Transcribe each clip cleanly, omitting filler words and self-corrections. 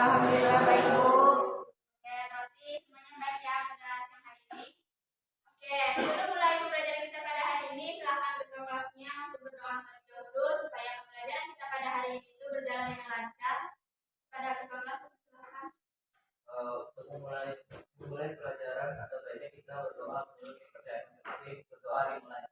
Alhamdulillah baik, Bu. Oke, berarti semuanya baik ya pada siang hari ini. Oke, sebelum mulai pembelajaran kita pada hari ini, silahkan ketua kelasnya untuk berdoa terlebih dahulu supaya pembelajaran kita pada hari ini itu berjalan dengan lancar. Pada ketua kelas, silahkan. Untuk memulai pelajaran atau baiknya kita berdoa menurut kepercayaan masing-masing. Berdoa dimulai.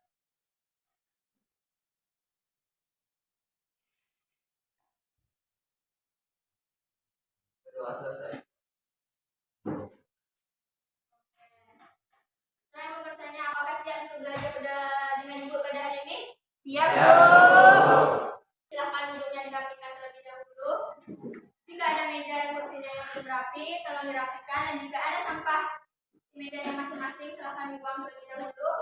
Berdoa selesai. Saya mau bertanya, apakah siap untuk belajar dengan Ibu pada hari ini? Siap, Ya. Bu. Silahkan duduknya dirapikan terlebih dahulu. Jika ada meja dan kursinya yang belum rapi, tolong dirapikan. Dan jika ada sampah di mejanya masing-masing, silahkan dibuang terlebih dahulu.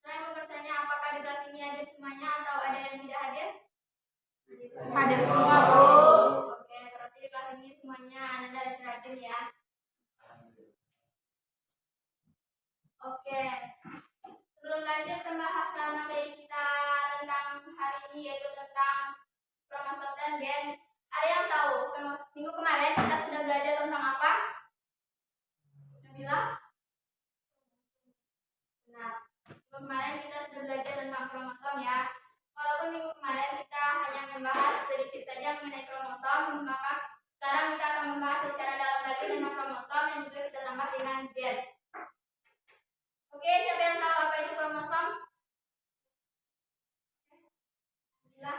Saya mau bertanya, apakah di kelas ini hadir semuanya atau ada yang tidak hadir? Hadir semua, Bu. Oke, berarti di kelas ini semuanya Anda rajin ya. Oke, sebelum lanjut pembahasan materi kita tentang hari ini, yaitu tentang kromosom dan gen, ada yang tahu minggu kemarin kita sudah belajar tentang apa? Nabila? Benar. Minggu kemarin kita sudah belajar tentang kromosom ya. Walaupun minggu kemarin kita hanya membahas sedikit saja mengenai kromosom, maka sekarang kita akan membahas secara dalam lagi tentang kromosom dan juga kita tambah dengan gen. Oke, siapa yang tahu apa itu kromosom? Nah,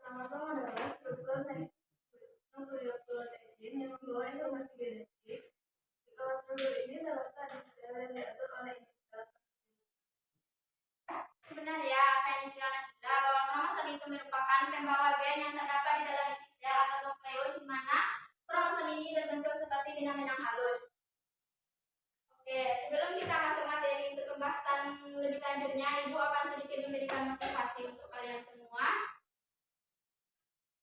kromosom adalah struktur nukleoprotein yang membawa informasi genetik. Kalau struktur ini terletak di sel yang diatur oleh sel. Benar ya, apa yang dibilang Nabila, bahwa kromosom itu merupakan pembawa gen yang terdapat di dalam inti sel atau nukleus, di mana kromosom ini berbentuk seperti benang-benang halus. Oke, sebelum kita masuk materi untuk pembahasan lebih lanjutnya, Ibu akan sedikit memberikan motivasi untuk kalian semua.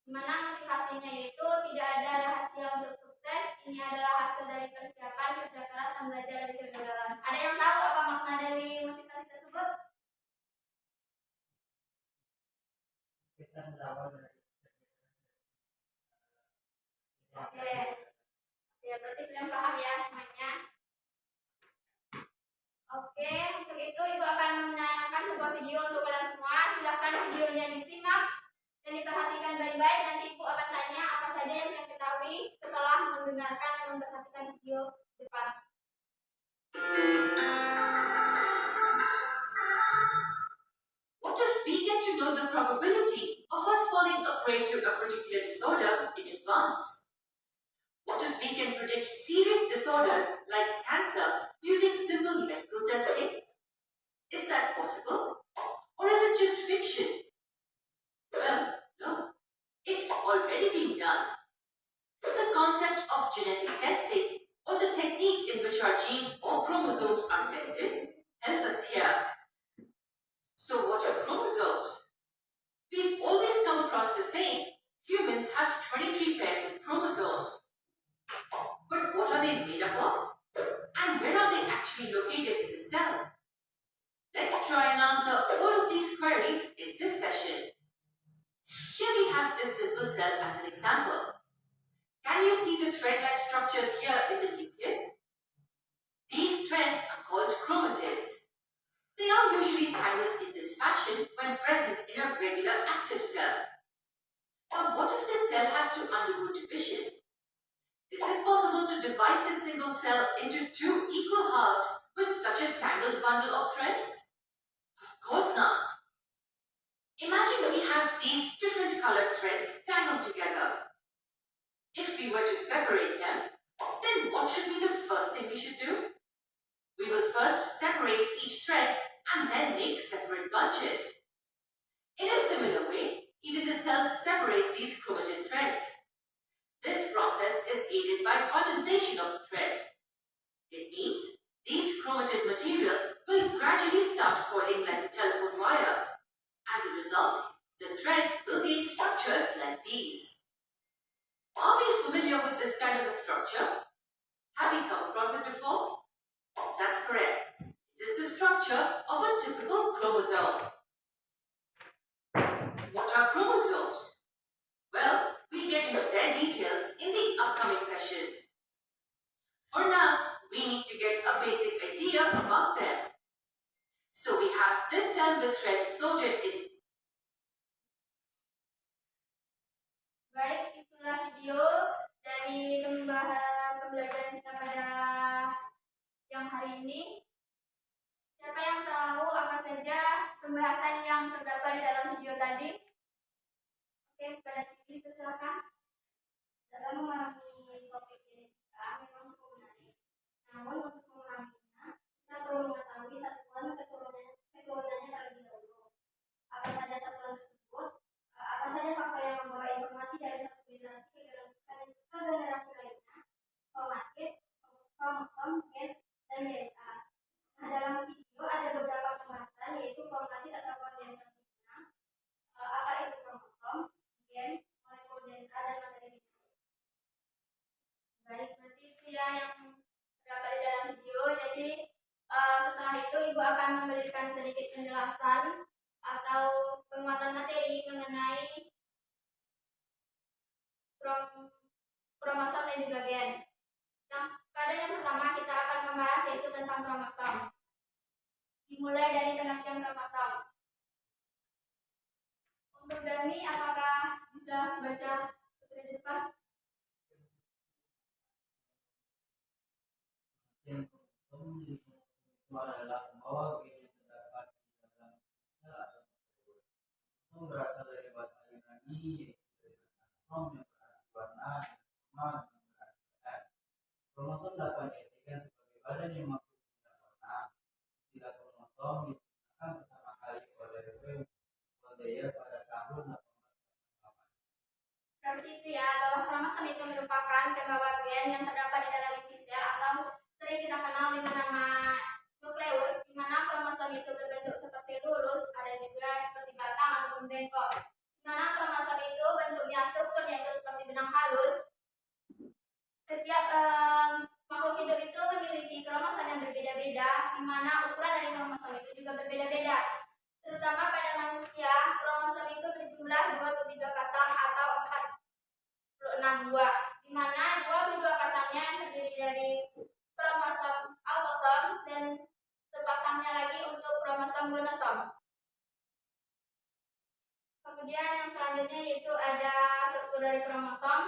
Dimana motivasinya itu tidak ada rahasia untuk sukses. Ini adalah hasil dari persiapan, kerja keras, dan belajar dari kegagalan. Ada yang tahu apa makna dari motivasi tersebut? Oke, ya berarti belum paham ya semuanya. Oke, untuk itu Ibu akan menayangkan sebuah video untuk kalian semua. Silahkan videonya disimak dan diperhatikan baik-baik. Nanti Ibu akan tanya apa saja yang kalian ketahui setelah mendengarkan dan memperhatikan video depan. What if we get to know the probability of us falling a prey to a particular disorder in advance? What if we can predict serious disorders like cancer using simple medical testing? Is that possible? Or is it just fiction? Well, no. It's already been done. The concept of genetic testing, or the technique in which our genes or chromosomes are tested, help us here. So what are chromosomes? We've always come across the same. Humans have 23 pairs of chromosomes. But what are they made up of? And where are they actually located in the cell? Let's try and answer all of these queries in this session. Here we have this simple cell as an example. Can you see the thread-like structures here in the nucleus? These threads are called chromatids. They are usually tangled in this fashion when present in a regular active cell. But what if this cell has to undergo division? Is it possible to divide this single cell into two equal halves with such a tangled bundle of threads? Of course not. Imagine we have these different colored threads tangled together. If we were to separate them, then what should be the first thing we should do? We will first separate each thread and then make separate bunches. In a similar way, even the cells separate these chromatin threads. This process is aided by condensation of the threads. It means these chromatin material will gradually start coiling like a telephone wire. As a result, the threads will gain structures like these. Are we familiar with this kind of a structure? Have you come across it before? That's correct. It is the structure of a typical chromosome. cell with threads sorted in. Baik, itulah video dari pembelajaran kita pada siang hari ini. Siapa yang tahu apa saja pembahasan yang terdapat di dalam video tadi? Oke, pada TV silakan. Dalam memahami topik ini kita memang cukup menarik. Namun untuk memahaminya, kita perlu mengetahui satuan keturunannya terlebih dahulu. Apa saja satuan tersebut? Apa saja faktor yang membawa informasi dari satu generasi ke generasi lainnya? Kromatid, kromosom, gen, dan DNA. Nah, dalam video ada beberapa pembahasan yaitu kromatid atau kondensasi benang, apa itu kromosom, gen, molekul DNA, dan materi. Baik, nanti itu ya yang terdapat di dalam video. Jadi setelah itu ibu akan memberikan sedikit penjelasan atau penguatan materi mengenai kromosom dan juga gen. Nah, pada yang pertama kita akan membahas yaitu tentang kromosom. Dimulai dari pengertian kromosom. Untuk Dani, apakah bisa baca seperti di depan? Yang kromosom itu adalah pembawa gen yang terdapat di dalam sel atau protein. Kromosom berasal dari bahasa Yunani yaitu dari kata krom yang berarti warna dan soma yang berarti badan. Kromosom dapat diartikan sebagai badan yang mampu melihat warna. Istilah kromosom digunakan pertama kali oleh Webber pada tahun 1848. Seperti itu ya, bahwa kromosom itu merupakan pembawa gen yang terdapat di dalam inti sel atau sering kita kenal dengan nama nukleus, di mana kromosom itu berbentuk seperti lurus, ada juga seperti batang ataupun bengkok. Di mana kromosom itu bentuknya strukturnya itu seperti benang halus. Setiap makhluk hidup itu memiliki kromosom yang berbeda-beda, di mana ukuran dari kromosom itu juga berbeda-beda. Terutama pada manusia, kromosom itu berjumlah 23 pasang atau 46 buah, di mana 22 pasangnya terdiri dari kromosom autosom dan sepasangnya lagi untuk kromosom gonosom. Kemudian yang selanjutnya yaitu ada struktur dari kromosom,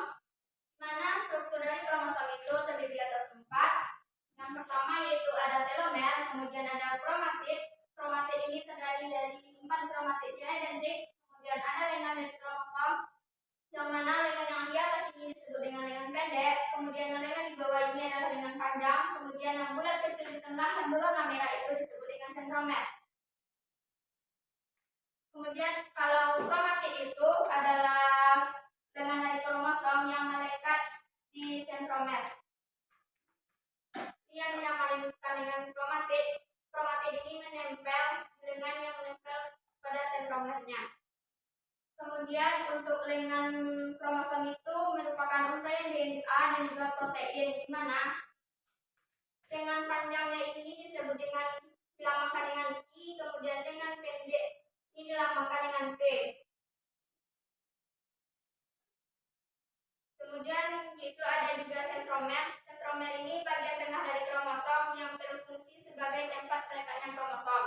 di mana struktur dari kromosom itu terdiri atas 4. Yang pertama yaitu ada telomer, kemudian ada kromatid. Kromatid ini terdiri dari 4 kromatid yang identik. Kemudian ada lengan dari kromosom, yang mana lengan yang di atas ini disebut dengan lengan pendek. Kemudian lengan di bawah ini adalah lengan panjang. Kemudian yang bulat kecil di tengah yang berwarna merah itu disebut dengan sentromer. Kemudian kalau kromatid itu adalah lengan dari kromosom yang melekat di sentromer. Ini yang dinamakan dengan kromatid. Kromatid ini menempel dengan yang menempel pada sentromernya. Kemudian untuk lengan kromosom itu merupakan rangkaian DNA dan juga protein, di mana lengan panjangnya ini disebut dengan dilambangkan dengan I, kemudian lengan pendek ini dilambangkan dengan P. Kemudian itu ada juga sentromer. Sentromer ini bagian tengah dari kromosom yang berfungsi sebagai tempat pelekatnya kromosom.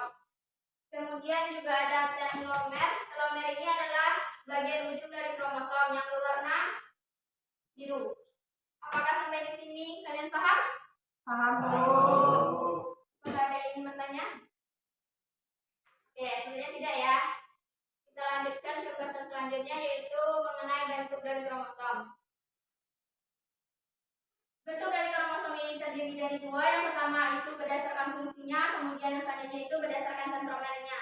Kemudian juga ada telomer. Telomer ini adalah bagian ujung dari kromosom yang berwarna biru. Apakah sampai di sini kalian paham? Paham, Bu. Apakah ada yang ingin bertanya? Oke, sebenarnya tidak ya. Kita lanjutkan ke bahasan selanjutnya yaitu mengenai bentuk dari kromosom. Bentuk dari kromosom ini terdiri dari 2. Yang pertama itu berdasarkan fungsinya, kemudian yang selanjutnya itu berdasarkan sentromernya.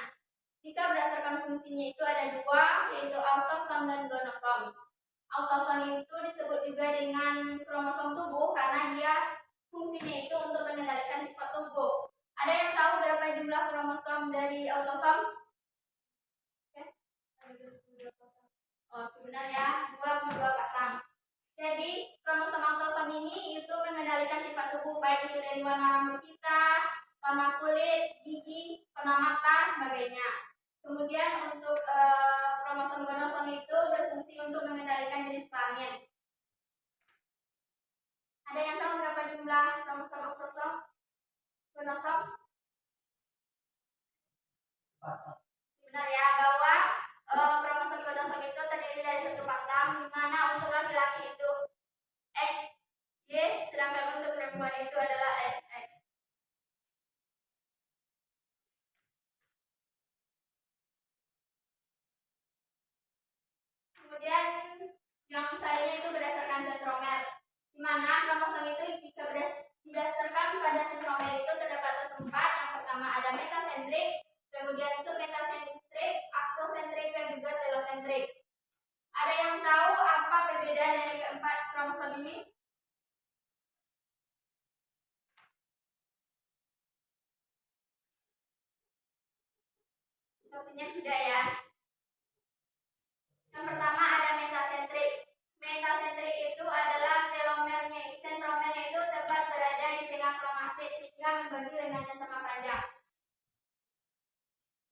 Jika berdasarkan fungsinya itu ada 2, yaitu autosom dan gonosom. Autosom itu disebut juga dengan kromosom tubuh karena dia fungsinya itu untuk mengendalikan sifat tubuh. Ada yang tahu berapa jumlah kromosom dari autosom? Oh, benar ya, 22 pasang. Jadi kromosom autosom ini itu mengendalikan sifat tubuh baik itu dari warna rambut kita, warna kulit, gigi, warna mata, sebagainya. Kemudian untuk kromosom gonosom itu berfungsi untuk mengendalikan jenis kelamin. Ada yang tahu berapa jumlah kromosom autosom? Gonosom? pasang. Benar ya, bahwa kromosom itu terdiri dari satu pasang, di mana untuk laki-laki itu X, Y, sedangkan untuk perempuan itu adalah XX. Kemudian yang selanjutnya itu berdasarkan sentromer, di mana kromosom itu jika didasarkan pada sentromer itu terdapat empat. Yang pertama ada metasentrik, kemudian submetasentrik, akrosentrik, dan juga telosentrik. Ada yang tahu apa perbedaan dari keempat kromosom ini? Sepertinya tidak ya. Yang pertama ada metasentrik. Metasentrik itu adalah telomernya, sentromernya itu tepat berada di tengah kromatit sehingga membagi lengannya sama panjang.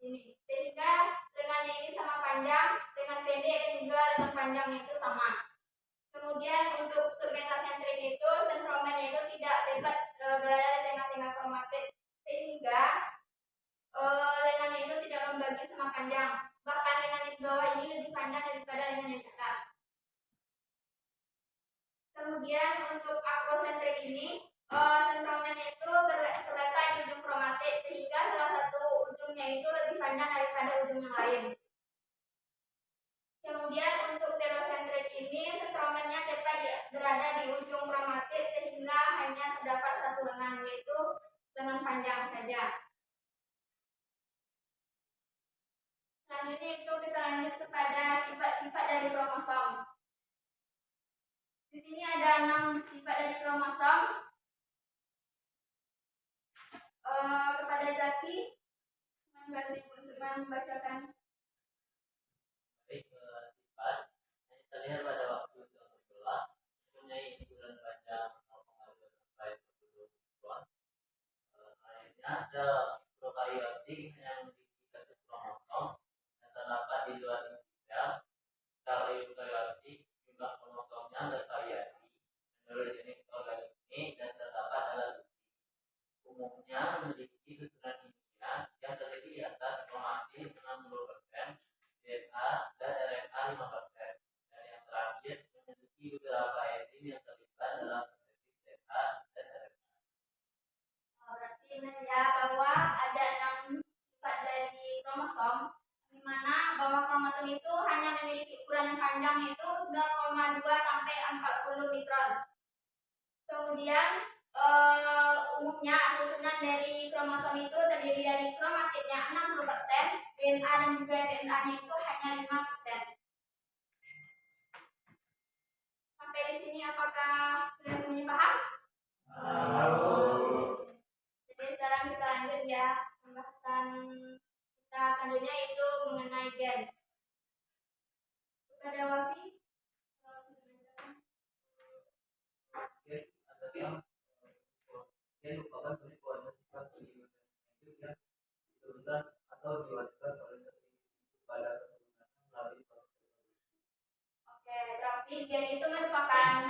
Ini sehingga lengannya ini sama panjang, lengan pendek dan juga lengan panjangnya itu sama. Kemudian untuk submetasentrik itu sentromernya itu tidak tepat berada di tengah-tengah kromatit sehingga lengannya itu tidak membagi sama panjang. Bahkan lengan di bawah ini lebih panjang daripada lengan di atas. Kemudian untuk akrosentrik ini sentromernya itu terletak di ujung kromatit sehingga salah satu ujungnya itu lebih panjang daripada ujung yang lain. Kemudian untuk telosentrik ini sentromernya tepat berada di ujung kromatit sehingga hanya terdapat satu lengan, yaitu lengan panjang saja. Selanjutnya itu kita lanjut kepada sifat-sifat dari kromosom. Di sini ada 6 sifat dari kromosom. Kepada Zaki, membantu untuk membacakan. Baik, sifat yang kita lihat pada waktu yang sebelah mempunyai ukuran panjang 0,2 sampai 40 mikron. Selanjutnya sel prokariotik yang memiliki satu kromosom yang terdapat di luar inti sel. Sel eukariotik jumlah kromosomnya bervariasi menurut jenis organisme dan terdapat dalam inti. Umumnya memiliki susunan kimia yang terdiri di atas kromatin 60%, DNA dan RNA 5%, dan yang terakhir memiliki beberapa enzim yang terlibat dalam sintesis DNA dan RNA. Berarti benar ya bahwa ada 6 sifat dari kromosom, di mana bahwa kromosom itu hanya memiliki ukuran yang panjang yaitu 0,2 sampai 40 mikron. Kemudian umumnya susunan dari kromosom itu terdiri dari kromatidnya 60%, DNA dan juga RNA-nya itu hanya 5%. Sampai di sini apakah sudah semuanya paham? Jadi sekarang kita lanjut ya, pembahasan kita selanjutnya itu mengenai gen. Kepada Wafi, Gen adalah gen merupakan penekuan sifat bagi organisme hidup yang diturunkan atau diwariskan oleh satu individu pada keturunannya melalui proses evolusi. oke, berarti gen itu merupakan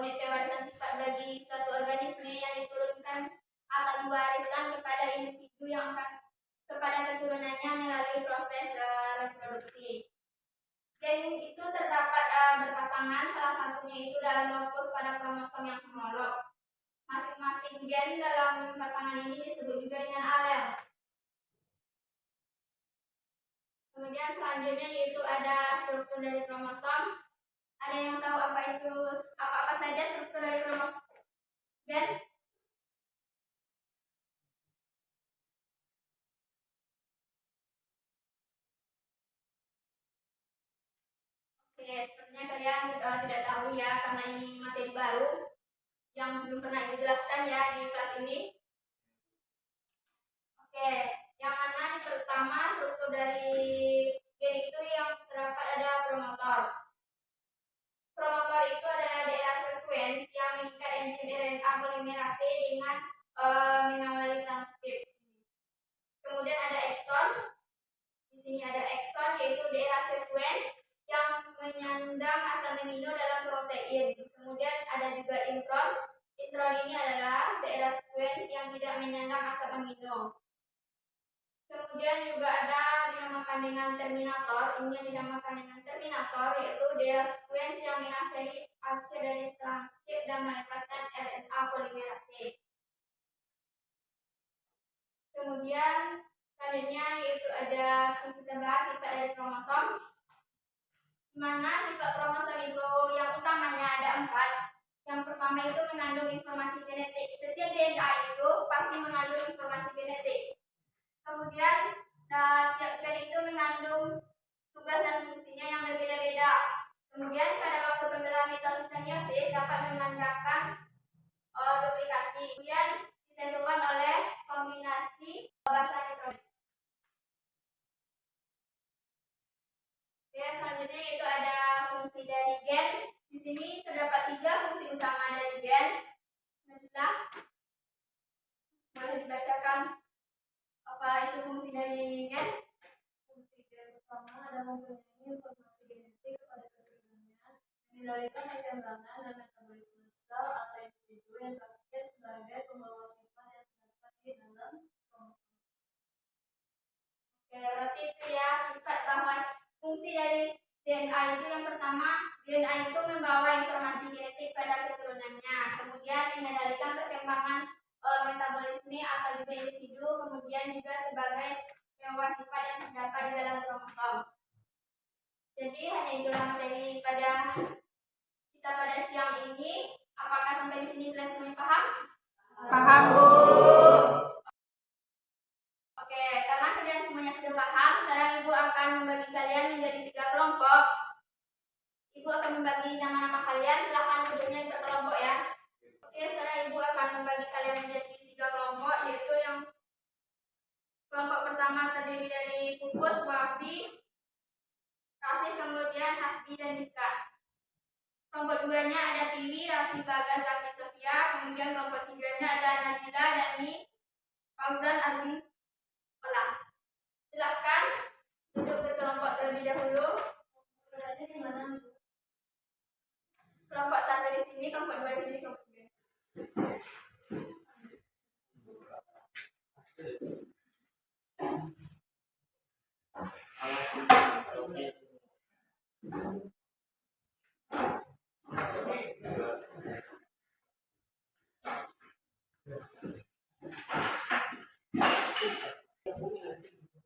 unit pewarisan sifat bagi suatu organisme yang diturunkan atau diwariskan kepada individu yang akan kepada keturunannya melalui proses reproduksi. Gen itu terdapat berpasangan, salah satunya itu dalam lokus pada kromosom yang homolog. Masing-masing gen dalam pasangan ini disebut juga dengan alel. Kemudian selanjutnya yaitu ada struktur dari kromosom. Ada yang tahu apa saja struktur dari kromosom gen? Oke, sepertinya kalian tidak tahu ya karena ini materi baru yang belum pernah dijelaskan ya di kelas ini. Oke, yang mana pertama struktur dari gen itu yang terdapat ada promotor. Promotor itu adalah daerah sekuens yang mengikat enzim RNA polimerase dengan mengawali transkrip. Kemudian ada ekson. Di sini ada ekson yaitu daerah sekuens yang menyandang asam amino dalam protein. Kemudian ada juga intron. Intron ini adalah daerah sekuens yang tidak menyandang asam amino. Kemudian juga ada dinamakan dengan terminator. Ini yang dinamakan dengan terminator, yaitu dia sequence yang mengakhiri akhir dari transkrip dan melepaskan RNA polimerase. Kemudian selanjutnya yaitu ada kita bahas sifat dari kromosom, di mana sifat kromosom itu yang utamanya ada 4. Yang pertama itu mengandung informasi genetik. Setiap DNA itu pasti mengandung informasi genetik. Kemudian tiap gen itu mengandung tugas dan fungsinya yang berbeda-beda. Kemudian pada waktu penggerak mitosis dan meiosis dapat mengandalkan duplikasi. Kemudian ditentukan oleh kombinasi basa elektronik. Oke, selanjutnya yaitu ada fungsi dari gen. Di sini terdapat 3 fungsi utama dari gen. Nah, boleh dibacakan apa itu fungsi dari gen? Fungsi gen pertama adalah mempunyai informasi genetik kepada keturunannya, mengendalikan perkembangan dan metabolisme sel atau individu yang terakhir sebagai pembawa sifat yang terdapat di dalam kromosom. Oke, berarti itu ya sifat bahwa fungsi dari DNA itu yang pertama, DNA itu membawa informasi genetik pada keturunannya, kemudian mengendalikan perkembangan metabolisme atau juga individu, kemudian juga sebagai pembawa sifat yang terdapat di dalam kromosom. Jadi hanya itulah materi pada kita pada siang ini. Apakah sampai di sini kalian semuanya paham? Paham, Bu. Oke, karena kalian semuanya sudah paham, sekarang Ibu akan membagi kalian menjadi 3 kelompok. Ibu akan membagi nama-nama kalian, silahkan duduknya per kelompok ya. Oke, sekarang Ibu akan membagi kalian menjadi 3 kelompok, yaitu yang kelompok pertama terdiri dari Pupus, Wafi, Kasih, kemudian Hasbi dan Miska. Kelompok 2-nya ada Tiwi, Raffi, Bagas, Raffi, Sofia. Kemudian kelompok 3-nya ada Nabila, Dani, Fauzan, Azmi, Olah. Silahkan duduk berkelompok terlebih dahulu. Berarti di mana? Kelompok 1 di sini, kelompok 2 di sini, kelompok 3.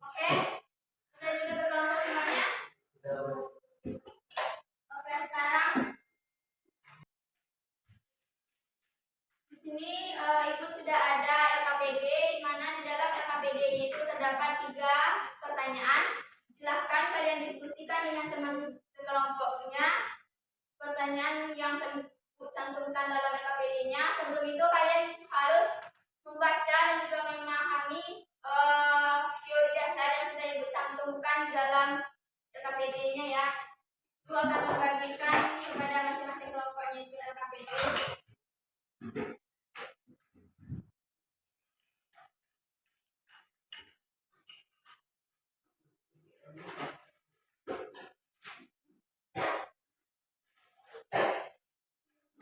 Oke, sudah duduk berkelompok semuanya? Oke, sekarang di sini itu sudah ada LKPD, di mana di dalam LKPD itu terdapat 3 pertanyaan. Silahkan kalian diskusikan dengan teman sekelompoknya pertanyaan yang cantumkan dalam LKPD-nya. Sebelum itu kalian harus membaca dan juga memahami teori dasar yang sudah Ibu cantumkan di dalam LKPD-nya ya. Ibu akan membagikan kepada masing-masing kelompoknya itu LKPD.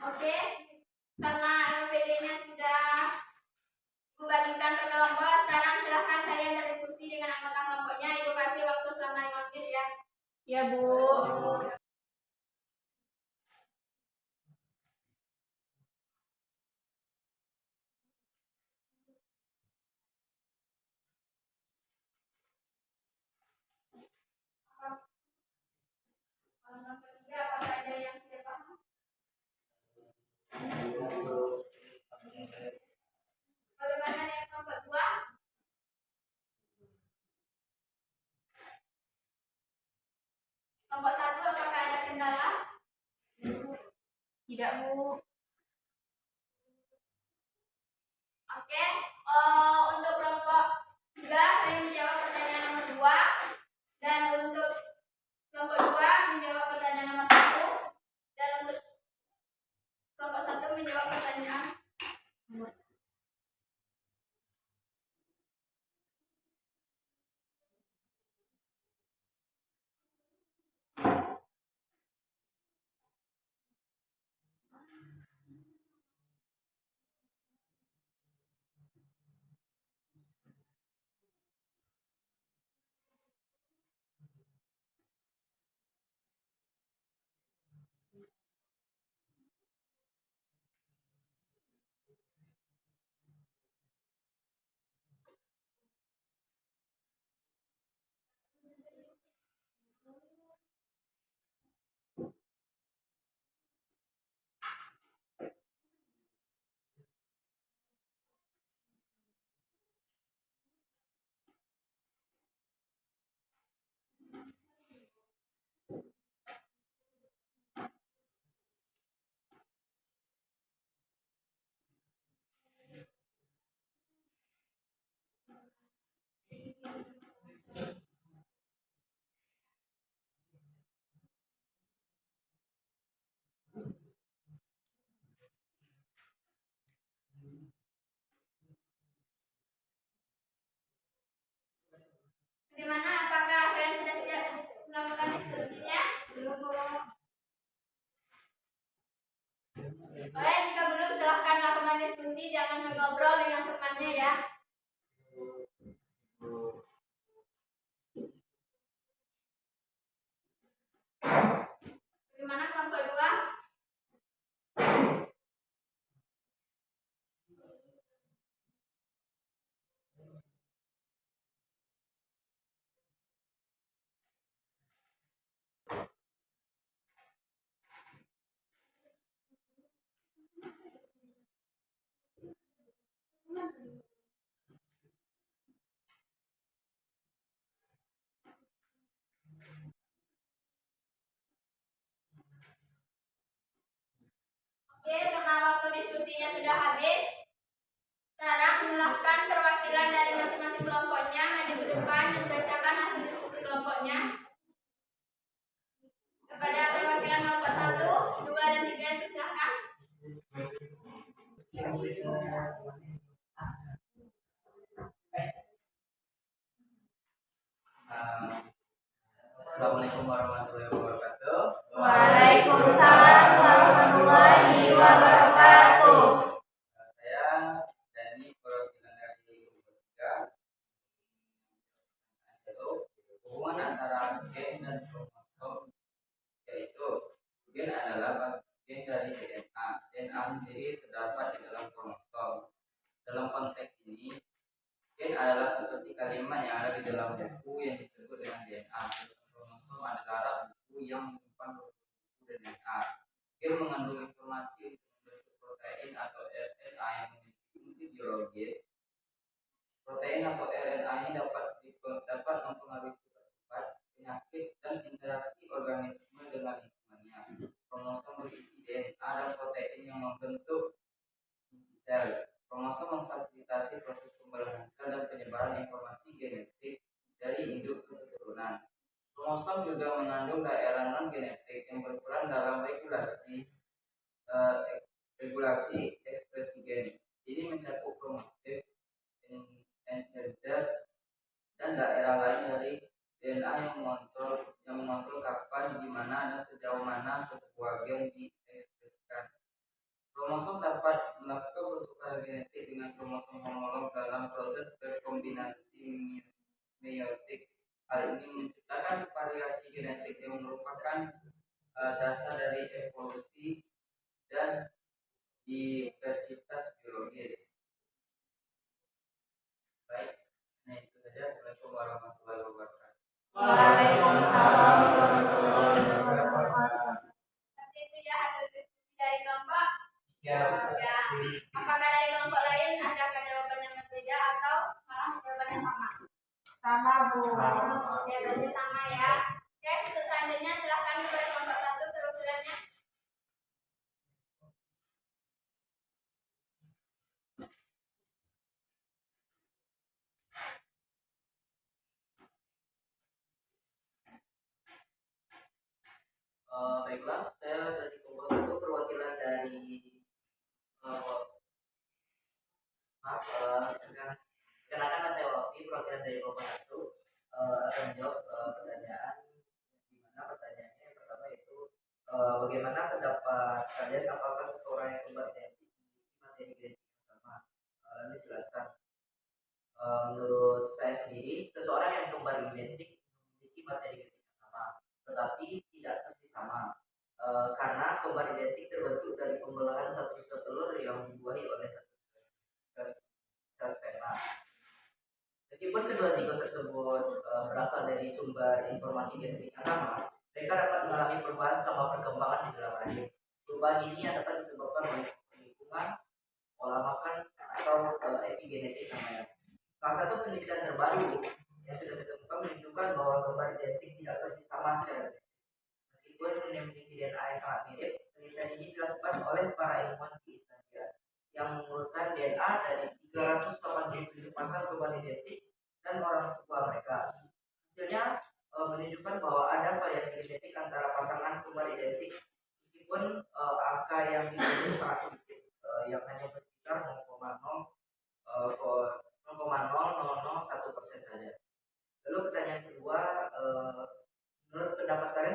Oke, karena LKPD-nya sudah Ibu bagikan ke kelompok, sekarang silahkan kalian berdiskusi dengan anggota kelompoknya. Ibu kasih waktu selama 5 menit ya. Ya, Bu. Kelompok ketiga, apakah ada yang tidak paham? Bagaimana dengan kelompok 2? Kelompok 1, apakah ada kendala? Tidak, Bu. Oke, untuk kelompok 3 kalian menjawab pertanyaan nomor 2, dan untuk kelompok 2 menjawab pertanyaan nomor 1, dan untuk kelompok 1 menjawab pertanyaan nomor 2. diskusinya? Belum, Bu. Oke, jika belum silahkan lakukan diskusi, jangan mengobrol dengan temannya ya. Bagaimana kelompok 2? Oke, karena waktu diskusinya sudah habis, sekarang silahkan perwakilan dari masing-masing kelompoknya maju ke depan dan membacakan hasil diskusi kelompoknya. Kepada perwakilan kelompok 1, 2, dan 3 silakan. Assalamualaikum warahmatullahi wabarakatuh. Waalaikumsalam warahmatullahi wabarakatuh. Saya Dani, perwakilan dari kelompok 3. Hubungan antara gen dan kromosom, yaitu gen adalah bagian dari DNA. DNA sendiri terdapat di dalam kromosom. Dalam konteks ini, gen adalah seperti kalimat yang ada di dalam buku yang disebut dengan DNA. Kromosom adalah rak buku yang menyimpan buku DNA. Gen mengandung informasi untuk membentuk protein atau RNA yang memiliki fungsi biologis. Protein atau RNA ini dapat mempengaruhi sifat-sifat, penyakit, dan interaksi organisme dengan lingkungannya. Kromosom berisi DNA dan protein yang membentuk inti sel. Kromosom memfasilitasi proses pembelahan sel dan penyebaran informasi genetik dari induk ke keturunan. Kromosom juga mengandung daerah non-genetik yang berperan dalam regulasi ekspresi gen. Ini mencakup kromatif, enhancer, dan daerah lain dari DNA yang mengontrol kapan, di mana, dan sejauh mana sebuah gen diekspresikan. Kromosom dapat melakukan pertukaran genetik dengan kromosom homolog dalam proses rekombinasi meiotik. Hal ini menciptakan variasi genetik yang merupakan dasar dari evolusi dan diversitas biologis. Baik, nah itu saja. Assalamualaikum warahmatullahi wabarakatuh. Waalaikumsalam warahmatullahi wabarakatuh. Seperti itu ya hasil diskusi dari kelompok. Ya. Ya. Apakah dari kelompok lain ada jawaban yang berbeda atau malah jawabannya sama? Sama, Bu. Ya, berarti sama ya. Oke, untuk selanjutnya silahkan kepada kelompok 1 perwakilannya. Baiklah, saya dari kelompok 1, perwakilan dari perkenalkan saya Wafi, perwakilan dari kelompok 1, akan menjawab pertanyaan. Di mana pertanyaannya yang pertama yaitu bagaimana pendapat kalian, apakah seseorang yang kembar identik memiliki materi genetik yang sama? Lalu jelaskan. Menurut saya sendiri, seseorang yang kembar identik memiliki materi genetik yang sama, tetapi tidak persis sama. Karena kembar identik terbentuk dari pembelahan satu sel telur yang dibuahi oleh satu sel sperma. Meskipun kedua zigot tersebut berasal dari sumber informasi genetik yang sama, mereka dapat mengalami perubahan selama perkembangan di dalam rahim. Perubahan ini dapat disebabkan oleh lingkungan, pola makan, atau epigenetik namanya. Salah satu penelitian terbaru yang sudah saya temukan menunjukkan bahwa kembar identik tidak persis sama secara genetik. Meskipun memiliki DNA yang sangat mirip, penelitian ini dilakukan oleh para ilmuwan di Islandia yang mengurutkan DNA dari 387 pasang kembar identik dan orang tua mereka. Hasilnya menunjukkan bahwa ada variasi genetik antara pasangan kembar identik, meskipun angka yang ditunjuk sangat sedikit, yang hanya berkisar 0,0001% saja. Lalu pertanyaan kedua, menurut pendapat kalian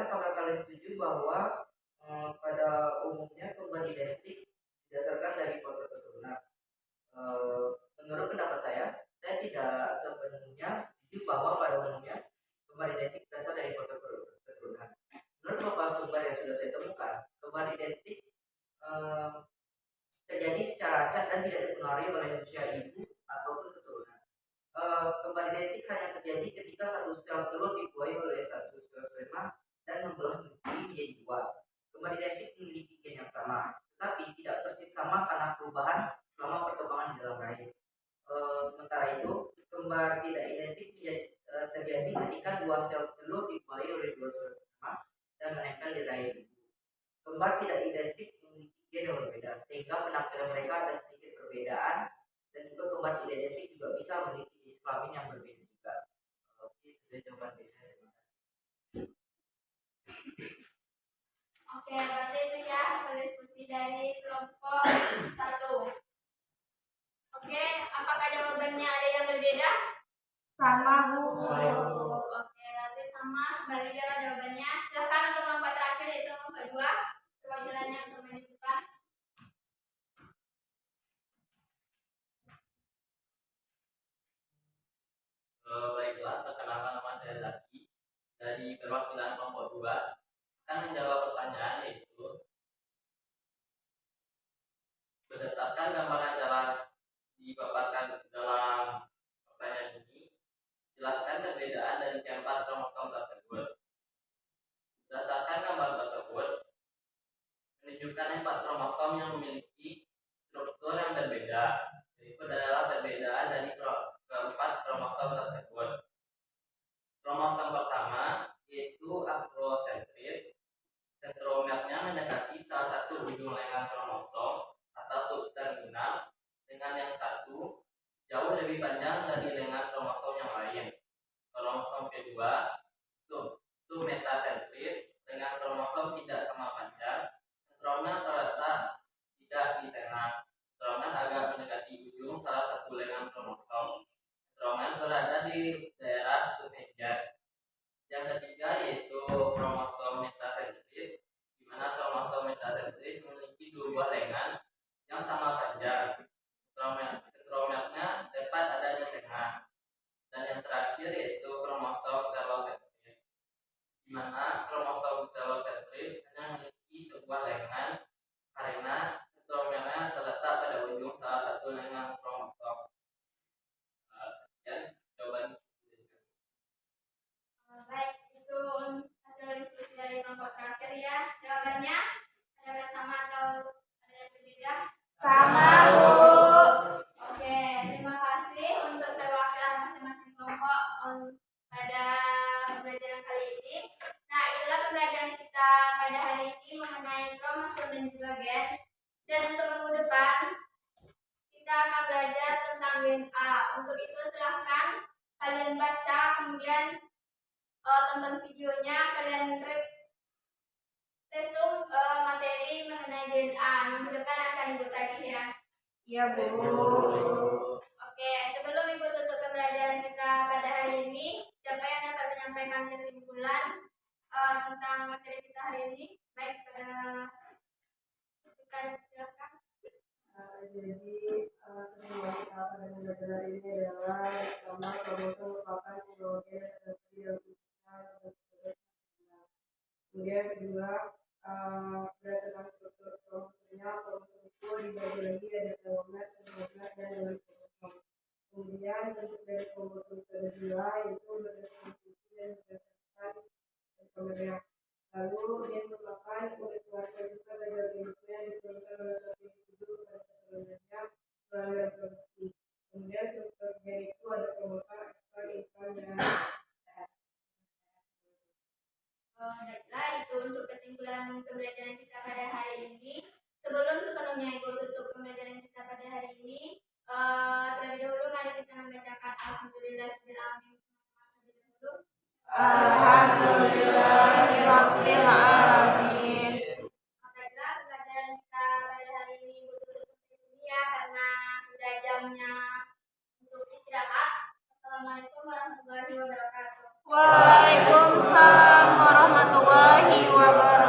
bahwa pada umumnya kembar identik berdasarkan dari foto keturunan. Menurut pendapat saya tidak sepenuhnya setuju bahwa pada umumnya kembar identik berasal dari foto keturunan. Menurut beberapa sumber yang sudah saya temukan, kembar identik terjadi secara acak dan tidak dipengaruhi oleh usia ibu ataupun keturunan. Kembar identik hanya terjadi ketika satu sel telur dibuahi oleh satu sel sperma dan membelah nukli menjadi dua. Kembar identik memiliki gen yang sama, tetapi tidak persis sama karena perubahan selama perkembangan di dalam rahim. Sementara itu, kembar tidak identik terjadi ketika dua sel telur dibuahi oleh dua sel sperma dan menempel di rahim ibu. Kembar tidak identik memiliki gen yang berbeda, sehingga penampilan mereka ada sedikit perbedaan, dan juga kembar tidak identik juga bisa memiliki jenis kelamin yang berbeda juga. Oke, sudah jawaban saya. Terima kasih. Oke, berarti itu ya hasil diskusi dari kelompok 1. Oke, apakah jawabannya ada yang berbeda? Sama, Bu. Oke, berarti sama. Kembali ke jawabannya. Silakan untuk kelompok terakhir yaitu kelompok 2. Perwakilannya untuk menentukan. Baiklah, perkenalkan nama saya Zaki dari perwakilan kelompok 2 akan menjawab pertanyaan, yaitu berdasarkan gambaran jalan dipaparkan dalam pertanyaan ini, jelaskan perbedaan dari keempat kromosom tersebut. Berdasarkan gambar tersebut menunjukkan 4 kromosom yang memiliki struktur yang berbeda. Berikut adalah perbedaan dari keempat kromosom tersebut. Kromosom pertama yaitu akrosentris. Sentromernya mendekati salah satu ujung lengan kromosom atau subterminal, dengan yang satu jauh lebih panjang dari lengan kromosom yang lain. Kromosom kedua submetasentris, dengan kromosom tidak sama panjang. Sentromer terletak tidak di tengah. Sentromer agak mendekati ujung salah satu lengan kromosom. Sentromer berada di daerah submedian. Yang ketiga yaitu kromosom metasentris, di mana kromosom metasentris memiliki 2 buah lengan yang sama panjang. Sentromernya tepat ada di tengah. Dan yang terakhir yaitu kromosom telosentris, di mana kromosom telosentris hanya memiliki sebuah lengan karena sentromernya terletak pada ujung salah satu lengan kromosom. Sekian jawaban. Baik, itu hasil diskusi dari kelompok terakhir ya. Jawabannya ada sama atau ada yang berbeda? Sama, Bu. Oke, terima kasih untuk perwakilan masing-masing kelompok pada pembelajaran kali ini. Nah, itulah pembelajaran kita pada hari ini mengenai kromosom dan juga gen. Dan untuk minggu depan kita akan belajar tentang DNA. Untuk itu silahkan kalian baca, kemudian tonton videonya, kalian resum materi mengenai DNA. Minggu depan akan Ibu tagih ya. Iya, Bu. Oke, sebelum Ibu tutup pembelajaran kita pada hari ini, siapa yang dapat menyampaikan kesimpulan tentang materi kita hari ini? Baik, kita silakan. Jadi, tema kita pada pembelajaran ini adalah pertama, kromosom merupakan teknologi yang tidak besar dan tidak. Kemudian kedua, berdasarkan struktur kromosomnya, kromosom itu dibagi lagi ada telomer, sentromer, dan dengan kromosom. Kemudian bentuk dari kromosom kedua itu berdasarkan fungsi dan berdasarkan sentromernya. Lalu dia merupakan unit keluarga juga dari organisme yang diturunkan oleh suatu individu kepada keturunannya melalui reproduksi. Kemudian strukturnya itu ada promotor, ekstron, intron, dan Baiklah, itu untuk kesimpulan pembelajaran kita pada hari ini. Sebelum sepenuhnya Ibu tutup pembelajaran kita pada hari ini, terlebih dahulu mari kita membacakan Alhamdulillahirrahmanirrahim. Alhamdulillahirabbil alamin. Baiklah, pembelajaran kita pada hari ini Ibu tutup sampai sini ya, karena sudah jamnya untuk istirahat. Assalamualaikum warahmatullahi wabarakatuh. Waalaikumsalam warahmatullahi wabarakatuh.